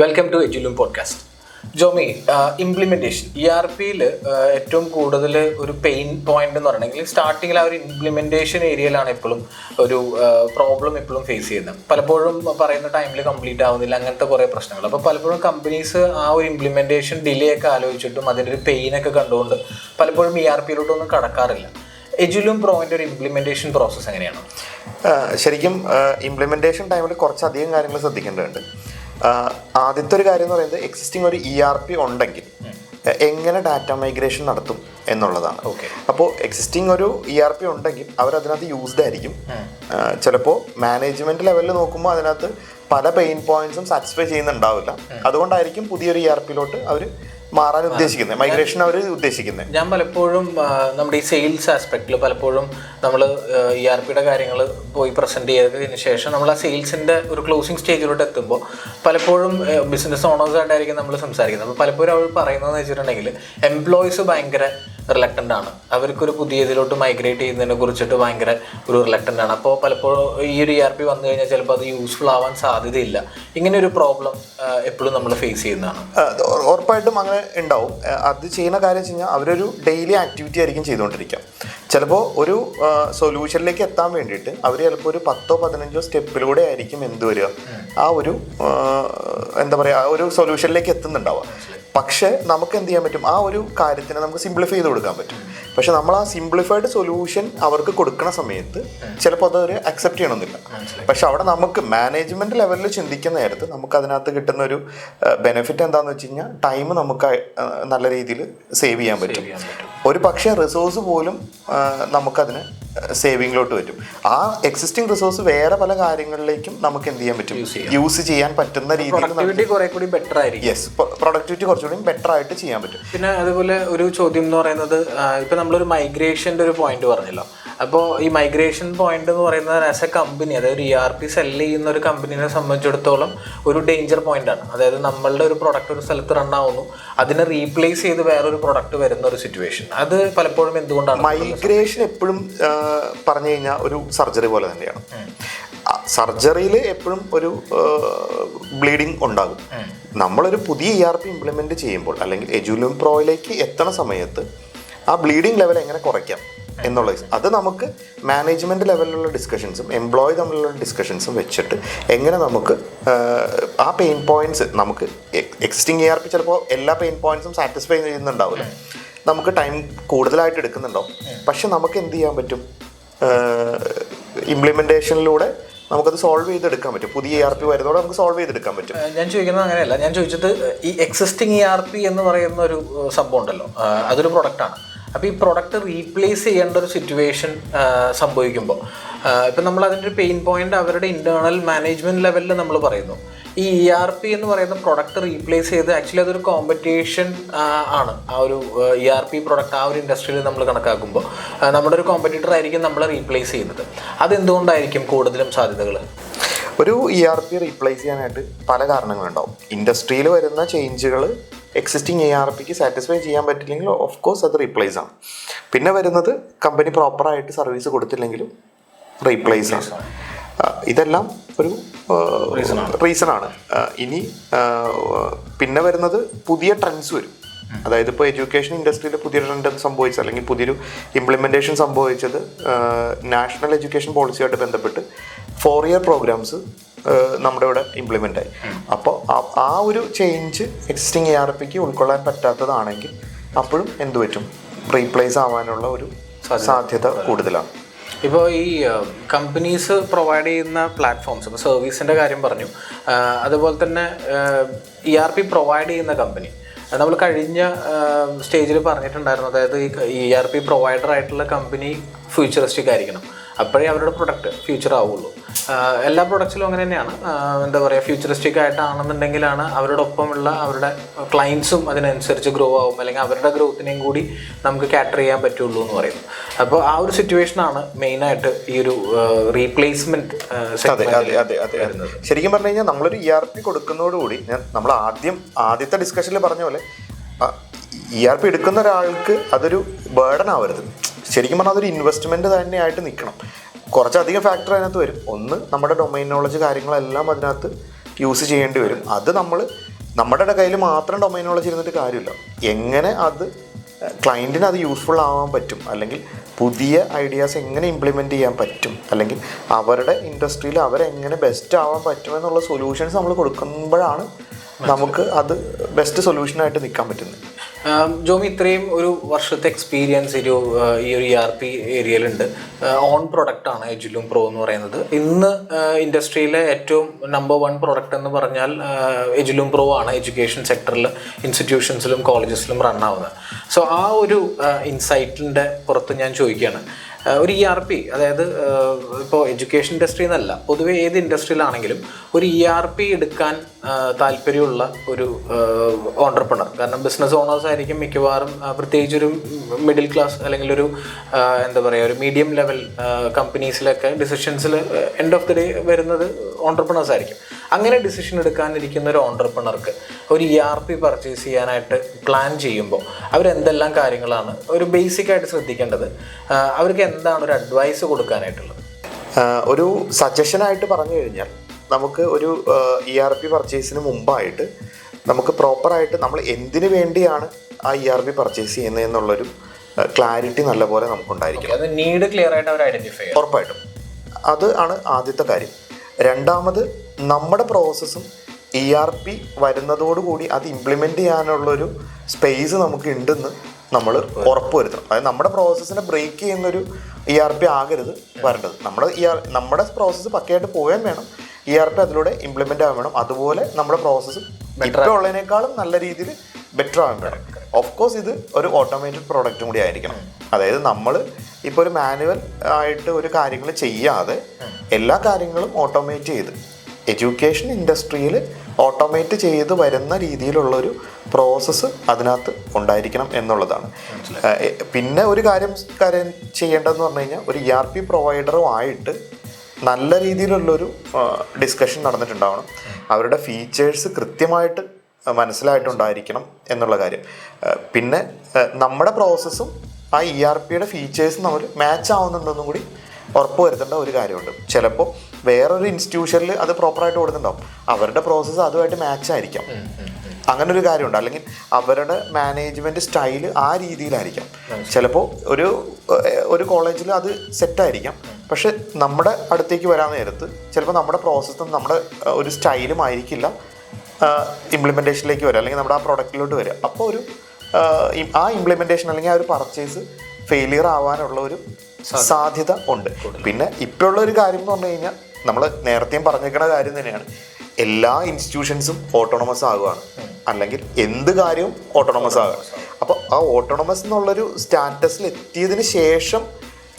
Welcome to എജുലൂം podcast. Jomy, implementation ERP-യിൽ ഏറ്റവും കൂടുതൽ ഒരു പെയിൻ പോയിന്റ് എന്ന് പറയണമെങ്കിൽ സ്റ്റാർട്ടിങ്ങിൽ ആ ഒരു ഇംപ്ലിമെൻറ്റേഷൻ ഏരിയയിലാണ് എപ്പോഴും ഒരു പ്രോബ്ലം എപ്പോഴും ഫേസ് ചെയ്യുന്നത്. പലപ്പോഴും പറയുന്ന ടൈമിൽ കംപ്ലീറ്റ് ആവുന്നില്ല, അങ്ങനത്തെ കുറേ പ്രശ്നങ്ങൾ. അപ്പോൾ പലപ്പോഴും കമ്പനീസ് ആ ഒരു ഇംപ്ലിമെൻറ്റേഷൻ ഡിലേ ഒക്കെ ആലോചിച്ചിട്ടും അതിൻ്റെ ഒരു പെയിനൊക്കെ കണ്ടുകൊണ്ട് പലപ്പോഴും ERP-യിലോട്ടൊന്നും കടക്കാറില്ല. എജുലൂം പ്രോയിൻ്റെ ഒരു ഇംപ്ലിമെൻറ്റേഷൻ പ്രോസസ്സ് എങ്ങനെയാണ്? ശരിക്കും ഇംപ്ലിമെൻറ്റേഷൻ ടൈമിൽ കുറച്ചധികം കാര്യങ്ങൾ ശ്രദ്ധിക്കേണ്ടതുണ്ട്. ആദ്യത്തെ ഒരു കാര്യം എന്ന് പറയുന്നത് എക്സിസ്റ്റിംഗ് ഒരു ERP ഉണ്ടെങ്കിൽ എങ്ങനെ ഡാറ്റ മൈഗ്രേഷൻ നടത്തും എന്നുള്ളതാണ്. അപ്പോൾ എക്സിസ്റ്റിംഗ് ഒരു ERP ഉണ്ടെങ്കിൽ അവരതിനകത്ത് യൂസ്ഡ് ആയിരിക്കും. ചിലപ്പോൾ മാനേജ്മെൻറ്റ് ലെവലിൽ നോക്കുമ്പോൾ അതിനകത്ത് പല പെയിൻ പോയിന്റ്സും സാറ്റിസ്ഫൈ ചെയ്യുന്നുണ്ടാവില്ല. അതുകൊണ്ടായിരിക്കും പുതിയൊരു ERP-ലോട്ട് അവർ മാറാൻ ഉദ്ദേശിക്കുന്നത്, മൈഗ്രേഷൻ അവർ ഉദ്ദേശിക്കുന്നത്. ഞാൻ പലപ്പോഴും നമ്മുടെ ഈ സെയിൽസ് ആസ്പെക്റ്റിൽ പലപ്പോഴും നമ്മൾ ERP-യുടെ കാര്യങ്ങൾ പോയി പ്രസൻറ്റ് ചെയ്തതിന് ശേഷം നമ്മൾ ആ സെയിൽസിൻ്റെ ഒരു ക്ലോസിങ് സ്റ്റേജിലോട്ട് എത്തുമ്പോൾ പലപ്പോഴും ബിസിനസ് ഓണേഴ്സായിട്ടായിരിക്കും നമ്മൾ സംസാരിക്കുന്നത്. അപ്പോൾ പലപ്പോഴും അവർ പറയുന്നതെന്ന് വെച്ചിട്ടുണ്ടെങ്കിൽ എംപ്ലോയീസ് ഭയങ്കര റിലക്റ്റൻ്റ് ആണ്, അവർക്കൊരു പുതിയ ഇതിലോട്ട് മൈഗ്രേറ്റ് ചെയ്യുന്നതിനെ കുറിച്ചിട്ട് ഭയങ്കര ഒരു റിലക്റ്റൻ്റ് ആണ്. അപ്പോൾ പലപ്പോഴും ഈ ഒരു ERP വന്നു കഴിഞ്ഞാൽ ചിലപ്പോൾ അത് യൂസ്ഫുൾ ആവാൻ സാധ്യതയില്ല. ഇങ്ങനെ ഒരു പ്രോബ്ലം എപ്പോഴും നമ്മൾ ഫേസ് ചെയ്യുന്നതാണ്. ഉറപ്പായിട്ടും അങ്ങനെ ഉണ്ടാവും. അത് ചെയ്യുന്ന കാര്യം വെച്ച് കഴിഞ്ഞാൽ അവരൊരു ഡെയിലി ആക്ടിവിറ്റി ആയിരിക്കും ചെയ്തുകൊണ്ടിരിക്കുക. ചിലപ്പോൾ ഒരു സൊല്യൂഷനിലേക്ക് എത്താൻ വേണ്ടിയിട്ട് അവർ ചിലപ്പോൾ ഒരു 10-15 സ്റ്റെപ്പിലൂടെ ആയിരിക്കും എന്ത് വരിക, ആ ഒരു എന്താ പറയുക, ആ ഒരു സൊല്യൂഷനിലേക്ക് എത്തുന്നുണ്ടാവുക. പക്ഷേ നമുക്ക് എന്ത് ചെയ്യാൻ പറ്റും, ആ ഒരു കാര്യത്തിനെ നമുക്ക് സിംപ്ലിഫൈ ചെയ്ത് കൊടുക്കാൻ പറ്റും. പക്ഷെ നമ്മൾ ആ സിംപ്ലിഫൈഡ് സൊല്യൂഷൻ അവർക്ക് കൊടുക്കുന്ന സമയത്ത് ചിലപ്പോൾ അത് അവർ അക്സെപ്റ്റ് ചെയ്യണമെന്നില്ല. പക്ഷെ അവിടെ നമുക്ക് മാനേജ്മെൻറ്റ് ലെവലിൽ ചിന്തിക്കുന്ന നേരത്ത് നമുക്ക് അതിനകത്ത് കിട്ടുന്ന ഒരു ബെനിഫിറ്റ് എന്താണെന്ന് വെച്ച് കഴിഞ്ഞാൽ ടൈം നമുക്ക് നല്ല രീതിയിൽ സേവ് ചെയ്യാൻ പറ്റും. ഒരു പക്ഷേ റിസോഴ്സ് പോലും നമുക്കതിന് സേവിങ്ങിലോട്ട് പറ്റും. ആ എക്സിസ്റ്റിംഗ് റിസോഴ്സ് വേറെ പല കാര്യങ്ങളിലേക്കും നമുക്ക് എന്ത് ചെയ്യാൻ പറ്റും, യൂസ് ചെയ്യാൻ പറ്റുന്ന രീതിയിൽ പ്രൊഡക്ടിവിറ്റി കുറച്ചുകൂടി ബെറ്റർ ആയിരിക്കും. യെസ്, പ്രൊഡക്ടിവിറ്റി കുറച്ചുകൂടി ബെറ്റർ ആയിട്ട് ചെയ്യാൻ പറ്റും. പിന്നെ അതുപോലെ ഒരു ചോദ്യം എന്ന് പറയുന്നത്, ഇപ്പം നമ്മളൊരു മൈഗ്രേഷൻ്റെ ഒരു പോയിന്റ് പറഞ്ഞല്ലോ. അപ്പോൾ ഈ മൈഗ്രേഷൻ പോയിന്റ് എന്ന് പറയുന്നത് ആസ് എ കമ്പനി, അതായത് ഒരു ERP സെല് ചെയ്യുന്ന ഒരു കമ്പനീനെ സംബന്ധിച്ചിടത്തോളം ഒരു ഡേഞ്ചർ പോയിന്റ് ആണ്. അതായത് നമ്മളുടെ ഒരു പ്രൊഡക്റ്റ് ഒരു സ്ഥലത്ത് റൺ ആവുന്നു, അതിനെ റീപ്ലേസ് ചെയ്ത് വേറൊരു പ്രൊഡക്റ്റ് വരുന്ന ഒരു സിറ്റുവേഷൻ, അത് പലപ്പോഴും എന്തുകൊണ്ടാണ്? മൈഗ്രേഷൻ എപ്പോഴും പറഞ്ഞു കഴിഞ്ഞാൽ ഒരു സർജറി പോലെ തന്നെയാണ്. സർജറിയിൽ എപ്പോഴും ഒരു ബ്ലീഡിങ് ഉണ്ടാകും. നമ്മളൊരു പുതിയ ERP ഇംപ്ലിമെൻറ്റ് ചെയ്യുമ്പോൾ അല്ലെങ്കിൽ എജുലൂം പ്രോയിലേക്ക് എത്തണ സമയത്ത് ആ ബ്ലീഡിങ് ലെവൽ എങ്ങനെ കുറയ്ക്കാം എന്നുള്ളത്, അത് നമുക്ക് മാനേജ്മെൻറ്റ് ലെവലിലുള്ള ഡിസ്കഷൻസും എംപ്ലോയി തമ്മിലുള്ള ഡിസ്കഷൻസും വെച്ചിട്ട് എങ്ങനെ നമുക്ക് ആ പെയിൻ പോയിൻറ്റ്സ്, നമുക്ക് എക്സിസ്റ്റിംഗ് ERP ചിലപ്പോൾ എല്ലാ പെയിൻ പോയിൻറ്റ്സും സാറ്റിസ്ഫൈ ചെയ്യുന്നുണ്ടാവില്ല, നമുക്ക് ടൈം കൂടുതലായിട്ട് എടുക്കുന്നുണ്ടാവും. പക്ഷെ നമുക്ക് എന്ത് ചെയ്യാൻ പറ്റും, ഇംപ്ലിമെൻറ്റേഷനിലൂടെ നമുക്കത് സോൾവ് ചെയ്തെടുക്കാൻ പറ്റും. പുതിയ ERP വരുന്നതോടെ നമുക്ക് സോൾവ് ചെയ്തെടുക്കാൻ പറ്റും. ഞാൻ ചോദിക്കുന്നത് അങ്ങനെയല്ല, ഞാൻ ചോദിച്ചത് ഈ എക്സിസ്റ്റിംഗ് ERP എന്ന് പറയുന്ന ഒരു സംഭവം ഉണ്ടല്ലോ, അതൊരു പ്രൊഡക്റ്റാണ്. അപ്പോൾ ഈ പ്രൊഡക്റ്റ് റീപ്ലേസ് ചെയ്യേണ്ട ഒരു സിറ്റുവേഷൻ സംഭവിക്കുമ്പോൾ ഇപ്പം നമ്മൾ അതിൻ്റെ ഒരു പെയിൻ പോയിന്റ് അവരുടെ ഇൻറ്റേർണൽ മാനേജ്മെൻറ്റ് ലെവലിൽ നമ്മൾ പറയുന്നു. ഈ ERP എന്ന് പറയുന്ന പ്രൊഡക്റ്റ് റീപ്ലേസ് ചെയ്ത് ആക്ച്വലി അതൊരു കോമ്പറ്റീഷൻ ആണ്. ആ ഒരു ERP പ്രൊഡക്റ്റ് ആ ഒരു ഇൻഡസ്ട്രിയിൽ നമ്മൾ കണക്കാക്കുമ്പോൾ നമ്മുടെ ഒരു കോമ്പറ്റീറ്റർ ആയിരിക്കും നമ്മളെ റീപ്ലേസ് ചെയ്യുന്നത്. അതെന്തുകൊണ്ടായിരിക്കും കൂടുതലും സാധ്യതകൾ? ഒരു ERP റീപ്ലേസ് ചെയ്യാനായിട്ട് പല കാരണങ്ങളുണ്ടാവും. ഇൻഡസ്ട്രിയിൽ വരുന്ന ചേഞ്ചുകൾ എക്സിസ്റ്റിംഗ് ERPക്ക് സാറ്റിസ്ഫൈ ചെയ്യാൻ പറ്റില്ലെങ്കിൽ ഓഫ് കോഴ്സ് അത് റീപ്ലേസ് ആണ്. പിന്നെ വരുന്നത് കമ്പനി പ്രോപ്പറായിട്ട് സർവീസ് കൊടുത്തില്ലെങ്കിലും റീപ്ലേസ് ആണ്. ഇതെല്ലാം ഒരു റീസണാണ്. ഇനി പിന്നെ വരുന്നത് പുതിയ ട്രെൻഡ്സ് വരും. അതായത് ഇപ്പോൾ എഡ്യൂക്കേഷൻ ഇൻഡസ്ട്രിയിൽ പുതിയ ട്രെൻഡ് സംഭവിച്ചത് അല്ലെങ്കിൽ പുതിയൊരു ഇംപ്ലിമെൻറ്റേഷൻ സംഭവിച്ചത് നാഷണൽ എഡ്യൂക്കേഷൻ പോളിസിയായിട്ട് ബന്ധപ്പെട്ട് 4-year പ്രോഗ്രാംസ് നമ്മുടെ ഇവിടെ ഇംപ്ലിമെൻ്റ് ആയി. അപ്പോൾ ആ ഒരു ചേഞ്ച് എക്സിസ്റ്റിംഗ് ERPക്ക് ഉൾക്കൊള്ളാൻ പറ്റാത്തതാണെങ്കിൽ അപ്പോഴും എന്ത് പറ്റും, റീപ്ലേസ് ആവാനുള്ള ഒരു സാധ്യത കൂടുതലാണ്. ഇപ്പോൾ ഈ കമ്പനീസ് പ്രൊവൈഡ് ചെയ്യുന്ന പ്ലാറ്റ്ഫോംസ്, ഇപ്പോൾ സർവീസിൻ്റെ കാര്യം പറഞ്ഞു, അതുപോലെ തന്നെ ERP പ്രൊവൈഡ് ചെയ്യുന്ന കമ്പനി നമ്മൾ കഴിഞ്ഞ സ്റ്റേജിൽ പറഞ്ഞിട്ടുണ്ടായിരുന്നു. അതായത് ഈ ERP പ്രൊവൈഡർ ആയിട്ടുള്ള കമ്പനി ഫ്യൂച്ചറിസ്റ്റിക് ആയിരിക്കണം, അപ്പോഴേ അവരുടെ പ്രൊഡക്റ്റ് ഫ്യൂച്ചർ ആവുള്ളൂ. എല്ലാ പ്രൊഡക്ട്സിലും അങ്ങനെ തന്നെയാണ്. എന്താ പറയുക, ഫ്യൂച്ചറിസ്റ്റിക് ആയിട്ടാണെന്നുണ്ടെങ്കിലാണ് അവരോടൊപ്പമുള്ള അവരുടെ ക്ലയൻസും അതിനനുസരിച്ച് ഗ്രോ ആവും, അല്ലെങ്കിൽ അവരുടെ ഗ്രോത്തിനെയും കൂടി നമുക്ക് കാറ്റർ ചെയ്യാൻ പറ്റുള്ളൂ എന്ന് പറയുന്നു. അപ്പോൾ ആ ഒരു സിറ്റുവേഷനാണ് മെയിനായിട്ട് ഈ ഒരു റീപ്ലേസ്മെൻറ്റ്. ശരിക്കും പറഞ്ഞു കഴിഞ്ഞാൽ നമ്മളൊരു ERP കൊടുക്കുന്നതോടുകൂടി നമ്മൾ ആദ്യത്തെ ഡിസ്കഷനിൽ പറഞ്ഞ പോലെ ERP എടുക്കുന്ന ഒരാൾക്ക് അതൊരു ബേർഡൻ ആവരുത്. ശരിക്കും പറഞ്ഞാൽ അതൊരു ഇൻവെസ്റ്റ്മെൻറ്റ് തന്നെയായിട്ട് നിൽക്കണം. കുറച്ചധികം ഫാക്ടർ അതിനകത്ത് വരും. ഒന്ന്, നമ്മുടെ ഡൊമൈൻ നോളജ് കാര്യങ്ങളെല്ലാം അതിനകത്ത് യൂസ് ചെയ്യേണ്ടി വരും. അത് നമ്മൾ നമ്മുടെ കയ്യിൽ മാത്രം ഡൊമൈൻ നോളജ് ഇരുന്നിട്ട് കാര്യമില്ല. എങ്ങനെ അത് ക്ലയൻറ്റിന് അത് യൂസ്ഫുൾ ആവാൻ പറ്റും, അല്ലെങ്കിൽ പുതിയ ഐഡിയാസ് എങ്ങനെ ഇംപ്ലിമെൻറ്റ് ചെയ്യാൻ പറ്റും, അല്ലെങ്കിൽ അവരുടെ ഇൻഡസ്ട്രിയിൽ അവരെങ്ങനെ ബെസ്റ്റ് ആവാൻ പറ്റുമെന്നുള്ള സൊല്യൂഷൻസ് നമ്മൾ കൊടുക്കുമ്പോഴാണ് നമുക്ക് അത് ബെസ്റ്റ് സൊല്യൂഷനായിട്ട് നിൽക്കാൻ പറ്റുന്നത്. ജോമി, ഇത്രയും ഒരു വർഷത്തെ എക്സ്പീരിയൻസ് ഈ ഒരു ERP ഏരിയയിലുണ്ട്. ഓൺ പ്രൊഡക്റ്റാണ് എജുലൂം പ്രോ എന്ന് പറയുന്നത്. ഇന്ന് ഇൻഡസ്ട്രിയിലെ ഏറ്റവും നമ്പർ 1 പ്രൊഡക്റ്റ് എന്ന് പറഞ്ഞാൽ എജുലൂം പ്രോ ആണ്. എഡ്യൂക്കേഷൻ സെക്ടറിൽ ഇൻസ്റ്റിറ്റ്യൂഷൻസിലും കോളേജസിലും റൺ ആവുന്നത്. സോ ആ ഒരു ഇൻസൈറ്റിൻ്റെ പുറത്ത് ഞാൻ ചോദിക്കുകയാണ്, ഒരു ERP, അതായത് ഇപ്പോൾ എഡ്യൂക്കേഷൻ ഇൻഡസ്ട്രി എന്നല്ല, പൊതുവെ ഏത് ഇൻഡസ്ട്രിയിലാണെങ്കിലും ഒരു ERP എടുക്കാൻ താല്പര്യമുള്ള ഒരു ഓൺട്രപ്രണർ, കാരണം ബിസിനസ് ഓണേഴ്സ് ആയിരിക്കും മിക്കവാറും, പ്രത്യേകിച്ചൊരു മിഡിൽ ക്ലാസ് അല്ലെങ്കിൽ ഒരു എന്താ പറയുക ഒരു മീഡിയം ലെവൽ കമ്പനീസിലൊക്കെ ഡിസിഷൻസിൽ എൻഡ് ഓഫ് ദി ഡേ വരുന്നത് ഓൺട്രപ്രണേഴ്സ് ആയിരിക്കും. അങ്ങനെ ഡിസിഷൻ എടുക്കാനിരിക്കുന്ന ഒരു ഓൺട്രപ്രണർക്ക് ഒരു ERP പർച്ചേസ് ചെയ്യാനായിട്ട് പ്ലാൻ ചെയ്യുമ്പോൾ അവരെന്തെല്ലാം കാര്യങ്ങളാണ് ഒരു ബേസിക് ആയിട്ട് ശ്രദ്ധിക്കേണ്ടത്? അവർക്ക് എന്താണ് ഒരു അഡ്വൈസ് കൊടുക്കാനായിട്ടുള്ളത്? ഒരു സജഷനായിട്ട് പറഞ്ഞു കഴിഞ്ഞാൽ, നമുക്ക് ഒരു ERP പർച്ചേസിന് മുമ്പായിട്ട് നമുക്ക് പ്രോപ്പറായിട്ട് നമ്മൾ എന്തിനു വേണ്ടിയാണ് ആ ERP പർച്ചേസ് ചെയ്യുന്നത് എന്നുള്ളൊരു ക്ലാരിറ്റി നല്ലപോലെ നമുക്കുണ്ടായിരിക്കും. അത് നീഡ് ക്ലിയർ ആയിട്ട് അവർ ഐഡന്റിഫൈ ചെയ്യും. ഉറപ്പായിട്ടും അത് ആണ് ആദ്യത്തെ കാര്യം. രണ്ടാമത്, നമ്മുടെ പ്രോസസ്സും ERP വരുന്നതോടുകൂടി അത് ഇംപ്ലിമെൻ്റ് ചെയ്യാനുള്ളൊരു സ്പേസ് നമുക്ക് ഉണ്ടെന്ന് നമ്മൾ ഉറപ്പുവരുത്തണം. അതായത് നമ്മുടെ പ്രോസസ്സിനെ ബ്രേക്ക് ചെയ്യുന്നൊരു ERP ആകരുത് വരേണ്ടത്. നമ്മുടെ പ്രോസസ്സ് പക്കയായിട്ട് പോയാൽ വേണം ERP അതിലൂടെ ഇംപ്ലിമെൻ്റ് ആകാൻ വേണം. അതുപോലെ നമ്മുടെ പ്രോസസ്സ് ഇപ്പോൾ ഉള്ളതിനേക്കാളും നല്ല രീതിയിൽ ബെറ്റർ ആകാൻ വേണം. ഓഫ് കോഴ്സ് ഇത് ഒരു ഓട്ടോമേറ്റഡ് പ്രോഡക്റ്റും കൂടി ആയിരിക്കണം. അതായത് നമ്മൾ ഇപ്പോൾ ഒരു മാനുവൽ ആയിട്ട് ഒരു കാര്യങ്ങൾ ചെയ്യാതെ എല്ലാ കാര്യങ്ങളും ഓട്ടോമേറ്റ് ചെയ്ത് എഡ്യൂക്കേഷൻ ഇൻഡസ്ട്രിയിൽ ഓട്ടോമേറ്റ് ചെയ്ത് വരുന്ന രീതിയിലുള്ളൊരു പ്രോസസ്സ് അതിനകത്ത് ഉണ്ടായിരിക്കണം എന്നുള്ളതാണ്. പിന്നെ ഒരു കാര്യം ചെയ്യേണ്ടതെന്ന് പറഞ്ഞു കഴിഞ്ഞാൽ, ഒരു ERP പ്രൊവൈഡറുമായിട്ട് നല്ല രീതിയിലുള്ളൊരു ഡിസ്കഷൻ നടന്നിട്ടുണ്ടാവണം. അവരുടെ ഫീച്ചേഴ്സ് കൃത്യമായിട്ട് മനസ്സിലായിട്ടുണ്ടായിരിക്കണം എന്നുള്ള കാര്യം. പിന്നെ നമ്മുടെ പ്രോസസ്സും ആ ERPയുടെ ഫീച്ചേഴ്സും നമ്മൾ മാച്ച് ആവുന്നുണ്ടെന്നും കൂടി ഉറപ്പ് വരുത്തേണ്ട ഒരു കാര്യമുണ്ട്. ചിലപ്പോൾ വേറൊരു ഇൻസ്റ്റിറ്റ്യൂഷനിൽ അത് പ്രോപ്പറായിട്ട് കൊടുത്തിട്ടുണ്ടാവും, അവരുടെ പ്രോസസ്സ് അതുമായിട്ട് മാച്ച് ആയിരിക്കാം. അങ്ങനെ ഒരു കാര്യമുണ്ട്. അല്ലെങ്കിൽ അവരുടെ മാനേജ്മെൻറ്റ് സ്റ്റൈല് ആ രീതിയിലായിരിക്കാം. ചിലപ്പോൾ ഒരു കോളേജിൽ അത് സെറ്റായിരിക്കാം, പക്ഷെ നമ്മുടെ അടുത്തേക്ക് വരാൻ നേരത്ത് ചിലപ്പോൾ നമ്മുടെ പ്രോസസ്സും നമ്മുടെ ഒരു സ്റ്റൈലും ആയിരിക്കില്ല ഇംപ്ലിമെൻറ്റേഷനിലേക്ക് വരിക, അല്ലെങ്കിൽ നമ്മുടെ ആ പ്രൊഡക്റ്റിലോട്ട് വരിക. അപ്പോൾ ആ ഇംപ്ലിമെൻറ്റേഷൻ അല്ലെങ്കിൽ ആ ഒരു പർച്ചേസ് ഫെയിലിയർ ആവാനുള്ള ഒരു സാധ്യത ഉണ്ട്. പിന്നെ ഇപ്പോൾ ഉള്ള ഒരു കാര്യം എന്ന് പറഞ്ഞു കഴിഞ്ഞാൽ, നമ്മൾ നേരത്തെയും പറഞ്ഞേക്കുന്ന കാര്യം തന്നെയാണ്, എല്ലാ ഇൻസ്റ്റിറ്റ്യൂഷൻസും ഓട്ടോണമസ് ആകുകയാണ്, അല്ലെങ്കിൽ എന്ത് കാര്യവും ഓട്ടോണമസ് ആകുകയാണ്. അപ്പോൾ ആ ഓട്ടോണമസ് എന്നുള്ളൊരു സ്റ്റാറ്റസിൽ എത്തിയതിന് ശേഷം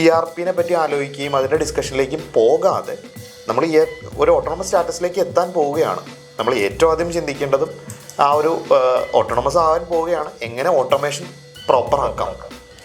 ERPനെ പറ്റി ആലോചിക്കുകയും അതിൻ്റെ ഡിസ്കഷനിലേക്കും പോകാതെ നമ്മൾ ഒരു ഓട്ടോണമസ് സ്റ്റാറ്റസിലേക്ക് എത്താൻ പോവുകയാണ്. നമ്മൾ ഏറ്റവും ആദ്യം ചിന്തിക്കേണ്ടതും ആ ഒരു ഓട്ടോണമസ് ആവാൻ പോവുകയാണ്, എങ്ങനെ ഓട്ടോമേഷൻ പ്രോപ്പർ ആക്കാം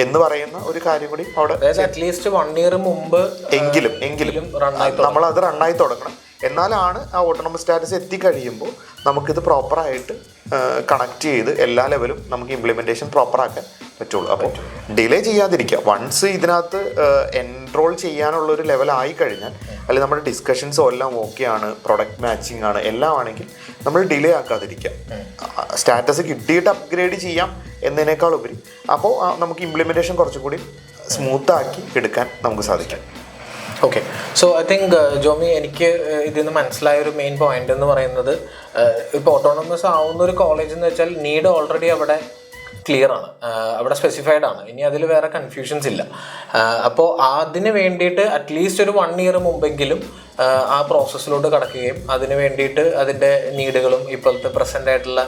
എന്ന് പറയുന്ന ഒരു കാര്യം കൂടി അവിടെ അറ്റ്ലീസ്റ്റ് 1 year മുമ്പ് എങ്കിലും നമ്മളത് റണ്ണായി തുടങ്ങണം. എന്നാലാണ് ആ ഓട്ടോണമസ് സ്റ്റാറ്റസ് എത്തിക്കഴിയുമ്പോൾ നമുക്കിത് പ്രോപ്പറായിട്ട് കണക്ട് ചെയ്ത് എല്ലാ ലെവലും നമുക്ക് ഇംപ്ലിമെൻറ്റേഷൻ പ്രോപ്പറാക്കാൻ പറ്റുള്ളൂ. അപ്പോൾ ഡിലേ ചെയ്യാതിരിക്കുക. വൺസ് ഇതിനകത്ത് എൻറോൾ ചെയ്യാനുള്ളൊരു ലെവലായി കഴിഞ്ഞാൽ, അല്ലെങ്കിൽ നമ്മുടെ ഡിസ്കഷൻസും എല്ലാം ഓക്കെയാണ്, പ്രൊഡക്റ്റ് മാച്ചിങ് ആണ്, എല്ലാം ആണെങ്കിൽ നമ്മൾ ഡിലേ ആക്കാതിരിക്കുക. സ്റ്റാറ്റസ് കിട്ടിയിട്ട് അപ്ഗ്രേഡ് ചെയ്യാം എന്നതിനേക്കാൾ ഉപരി അപ്പോൾ നമുക്ക് ഇംപ്ലിമെൻറ്റേഷൻ കുറച്ചും കൂടി സ്മൂത്താക്കി എടുക്കാൻ നമുക്ക് സാധിക്കും. Okay, so I think Jomy, എനിക്ക് ഇതിൽ നിന്ന് മനസ്സിലായ ഒരു മെയിൻ പോയിന്റ് എന്ന് പറയുന്നത്, ഇപ്പോൾ ഓട്ടോണമസ് ആവുന്ന ഒരു കോളേജ് എന്ന് വെച്ചാൽ നീഡ് ഓൾറെഡി അവിടെ ക്ലിയർ ആണ്, അവിടെ സ്പെസിഫൈഡ് ആണ്, ഇനി അതിൽ വേറെ കൺഫ്യൂഷൻസ് ഇല്ല. അപ്പോൾ അതിന് വേണ്ടിയിട്ട് അറ്റ്ലീസ്റ്റ് ഒരു 1 year മുമ്പെങ്കിലും ആ പ്രോസസ്സിലോട്ട് കടക്കുകയും അതിന് വേണ്ടിയിട്ട് അതിൻ്റെ നീഡുകളും ഇപ്പോഴത്തെ പ്രസൻ്റ് ആയിട്ടുള്ള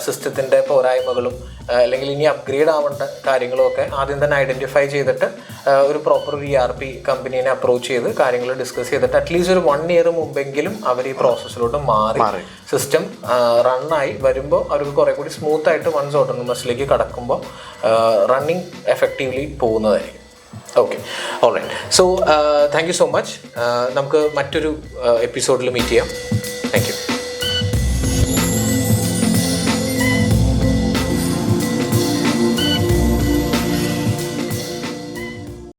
സിസ്റ്റത്തിൻ്റെ പോരായ്മകളും അല്ലെങ്കിൽ ഇനി അപ്ഗ്രേഡ് ആവേണ്ട കാര്യങ്ങളുമൊക്കെ ആദ്യം തന്നെ ഐഡൻറ്റിഫൈ ചെയ്തിട്ട് ഒരു പ്രോപ്പർ ERP കമ്പനീനെ അപ്രോച്ച് ചെയ്ത് കാര്യങ്ങൾ ഡിസ്കസ് ചെയ്തിട്ട് അറ്റ്ലീസ്റ്റ് ഒരു 1 year മുമ്പെങ്കിലും അവർ ഈ പ്രോസസ്സിലോട്ട് മാറി സിസ്റ്റം റണ്ണായി വരുമ്പോൾ അവർക്ക് കുറേ കൂടി സ്മൂത്തായിട്ട് വൺസ് ഓട്ടോണമസിലേക്ക് കടക്കുമ്പോൾ റണ്ണിങ് എഫക്റ്റീവ്ലി പോകുന്നതായിരിക്കും. Okay, alright. So thank you so much. നമുക്ക് മറ്റൊരു എപ്പിസോഡിൽ മീറ്റ് ചെയ്യാം.